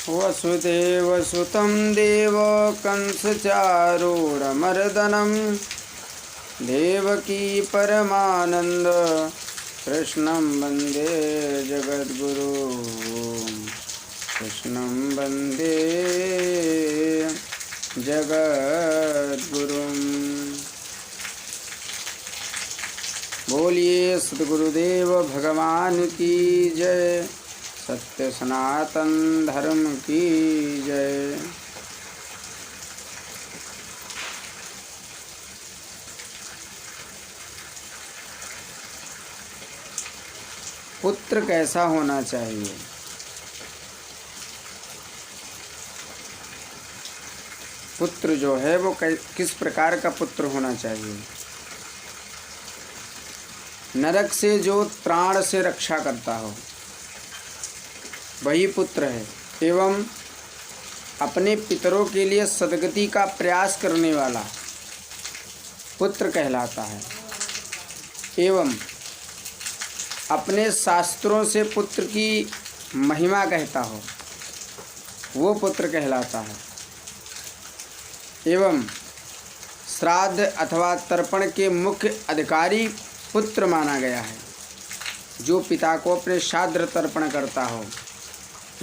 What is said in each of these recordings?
वसुदेवसुतं देवकंसचारूढमर्दनं देवकी परमानन्द कृष्णं वन्दे जगद्गुरुं कृष्णं वन्दे जगद्गुरुं। बोलिए सद्गुरुदेव भगवान की जय, सत्य सनातन धर्म की जय। पुत्र कैसा होना चाहिए? पुत्र जो है वो किस प्रकार का पुत्र होना चाहिए? नरक से जो त्राण से रक्षा करता हो वही पुत्र है, एवं अपने पितरों के लिए सद्गति का प्रयास करने वाला पुत्र कहलाता है, एवं अपने शास्त्रों से पुत्र की महिमा कहता हो वो पुत्र कहलाता है, एवं श्राद्ध अथवा तर्पण के मुख्य अधिकारी पुत्र माना गया है। जो पिता को अपने श्राद्ध तर्पण करता हो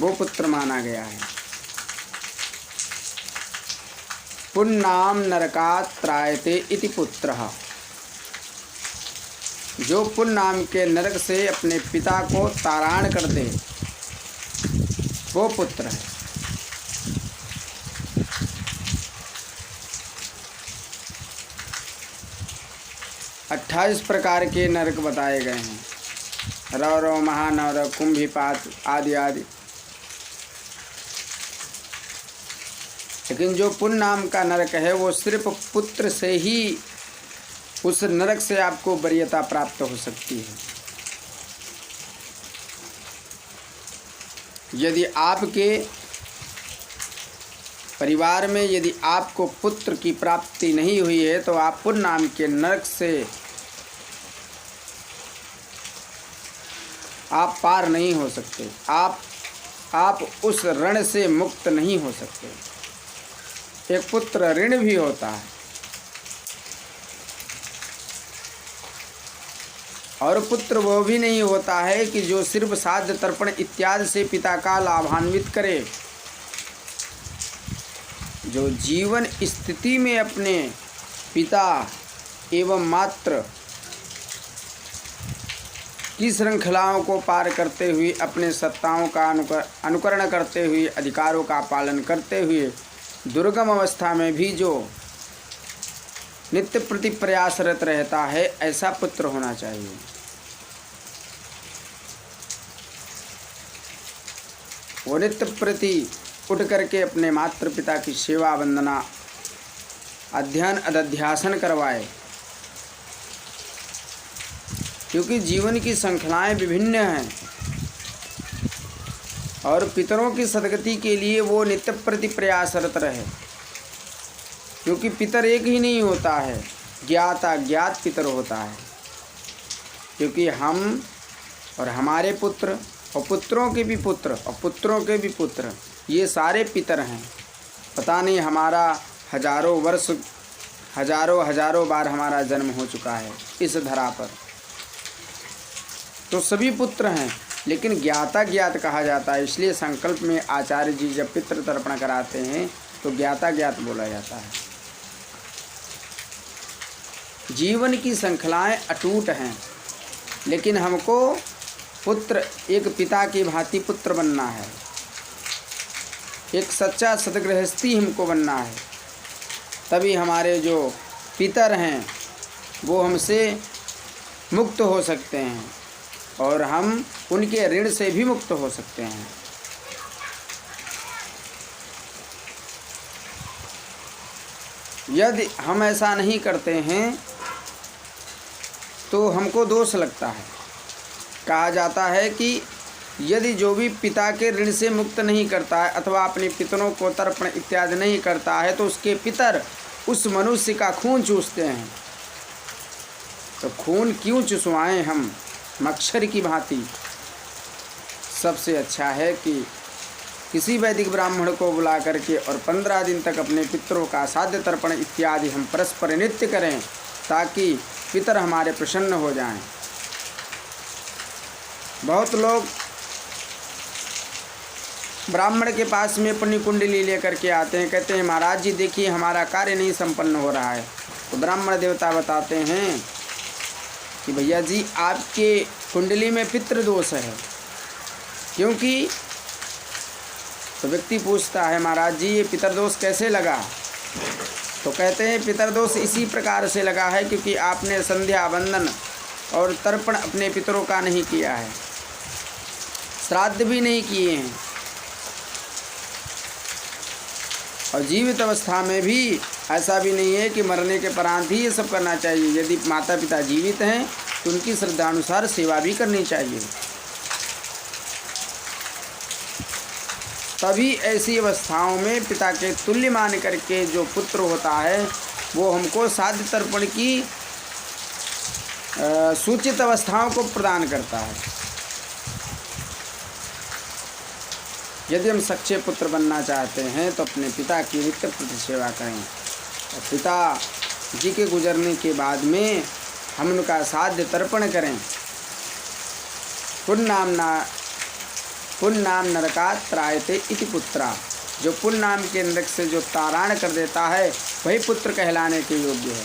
वो पुत्र माना गया है। पुण्नाम नरकात् त्रायते इति पुत्रः। जो पुण्य नाम के नरक से अपने पिता को तारण कर दे वो पुत्र है। अट्ठाईस प्रकार के नरक बताए गए हैं, रौरव, महानरक, कुंभीपात आदि आदि। लेकिन जो पुण्य नाम का नरक है वो सिर्फ पुत्र से ही उस नरक से आपको वरीयता प्राप्त हो सकती है। यदि आपके परिवार में यदि आपको पुत्र की प्राप्ति नहीं हुई है तो आप पुण्य नाम के नरक से आप पार नहीं हो सकते, आप उस ऋण से मुक्त नहीं हो सकते। एक पुत्र ऋण भी होता है, और पुत्र वो भी नहीं होता है कि जो सिर्फ श्राद्ध तर्पण इत्यादि से पिता का लाभान्वित करे। जो जीवन स्थिति में अपने पिता एवं मात्र की श्रृंखलाओं को पार करते हुए, अपने सत्ताओं का अनुकरण करते हुए, अधिकारों का पालन करते हुए, दुर्गम अवस्था में भी जो नित्य प्रति प्रयासरत रहता है, ऐसा पुत्र होना चाहिए। वो नित्य प्रति उठ करके अपने मात्र पिता की सेवा, वंदना, अध्ययन अध्यासन करवाए, क्योंकि जीवन की श्रृंखलाएं विभिन्न हैं और पितरों की सद्गति के लिए वो नित्य प्रति प्रयासरत रहे। क्योंकि पितर एक ही नहीं होता है, ज्ञात अज्ञात पितर होता है। क्योंकि हम और हमारे पुत्र और पुत्रों के भी पुत्र और पुत्रों के भी पुत्र, ये सारे पितर हैं। पता नहीं हमारा हजारों बार हमारा जन्म हो चुका है इस धरा पर, तो सभी पुत्र हैं, लेकिन ज्ञाता ज्ञात कहा जाता है। इसलिए संकल्प में आचार्य जी जब पितृ तर्पण कराते हैं तो ज्ञाता ज्ञात बोला जाता है। जीवन की श्रृंखलाएं अटूट हैं, लेकिन हमको पुत्र एक पिता की भांति पुत्र बनना है, एक सच्चा सतगृहस्थी हमको बनना है। तभी हमारे जो पितर हैं वो हमसे मुक्त हो सकते हैं और हम उनके ऋण से भी मुक्त हो सकते हैं। यदि हम ऐसा नहीं करते हैं तो हमको दोष लगता है। कहा जाता है कि यदि जो भी पिता के ऋण से मुक्त नहीं करता है अथवा अपने पितरों को तर्पण इत्यादि नहीं करता है तो उसके पितर उस मनुष्य का खून चूसते हैं। तो खून क्यों चुसवाएं हम मच्छर की भांति? सबसे अच्छा है कि किसी वैदिक ब्राह्मण को बुला करके और 15 दिन तक अपने पितरों का साध्य तर्पण इत्यादि हम परस्पर नित्य करें, ताकि पितर हमारे प्रसन्न हो जाएं। बहुत लोग ब्राह्मण के पास में पुण्य कुंडली लेकर के आते हैं, कहते हैं महाराज जी देखिए हमारा कार्य नहीं संपन्न हो रहा है। तो ब्राह्मण देवता बताते हैं कि भैया जी आपके कुंडली में पितृदोष है। क्योंकि तो व्यक्ति पूछता है महाराज जी ये पितृदोष कैसे लगा? तो कहते हैं पितृदोष इसी प्रकार से लगा है क्योंकि आपने संध्या वंदन और तर्पण अपने पितरों का नहीं किया है, श्राद्ध भी नहीं किए हैं, और जीवित अवस्था में भी ऐसा भी नहीं है कि मरने के परांत ही ये सब करना चाहिए। यदि माता पिता जीवित हैं तो उनकी श्रद्धानुसार सेवा भी करनी चाहिए। तभी ऐसी अवस्थाओं में पिता के तुल्य मान करके जो पुत्र होता है वो हमको साध्य तर्पण की सूचित अवस्थाओं को प्रदान करता है। यदि हम सच्चे पुत्र बनना चाहते हैं तो अपने पिता की नित्य प्रति सेवा करें, और पिता जी के गुजरने के बाद में हम उनका साध्य तर्पण करें। पुण्नाम नरकात् त्रायते इति पुत्रा, जो पुण्य नाम के नरक से जो तारण कर देता है वही पुत्र कहलाने के योग्य है।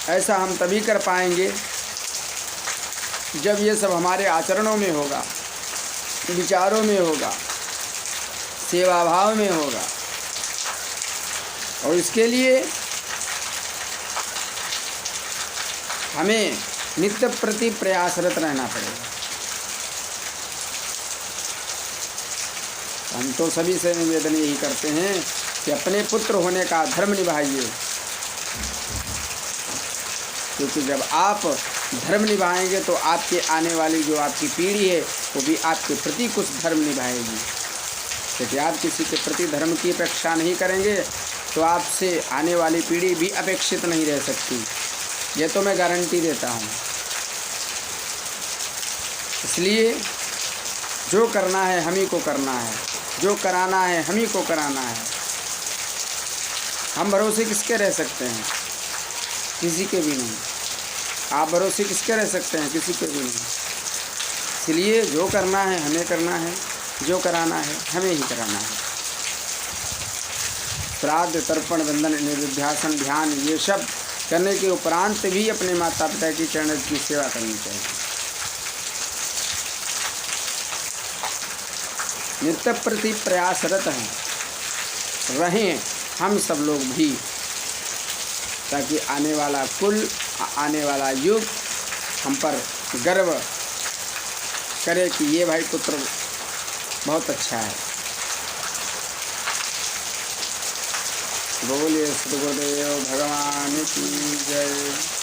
ऐसा हम तभी कर पाएंगे जब ये सब हमारे आचरणों में होगा, विचारों में होगा, सेवा भाव में होगा, और इसके लिए हमें नित्य प्रति प्रयासरत रहना पड़ेगा। हम तो सभी से निवेदन यही करते हैं कि अपने पुत्र होने का धर्म निभाइए, क्योंकि जब आप धर्म निभाएंगे तो आपके आने वाली जो आपकी पीढ़ी है वो भी आपके प्रति कुछ धर्म निभाएगी। यदि आप किसी के प्रति धर्म की अपेक्षा नहीं करेंगे तो आपसे आने वाली पीढ़ी भी अपेक्षित नहीं रह सकती, ये तो मैं गारंटी देता हूँ। इसलिए जो करना है हम ही को करना है, जो कराना है हम ही को कराना है। हम भरोसे किसके रह सकते हैं? किसी के भी नहीं। आप भरोसे किसके रह सकते हैं? किसी के भी नहीं। इसलिए जो करना है हमें करना है, जो कराना है हमें ही कराना है। श्राद्ध तर्पण वंदन निधिध्यासन ध्यान ये सब करने के उपरांत भी अपने माता पिता की चरण की सेवा करनी चाहिए। नित्य प्रति प्रयासरत रहें हम सब लोग भी, ताकि आने वाला कुल, आने वाला युग हम पर गर्व करे कि ये भाई पुत्र बहुत अच्छा है। बोलिए श्री गुरुदेव भगवान की जय।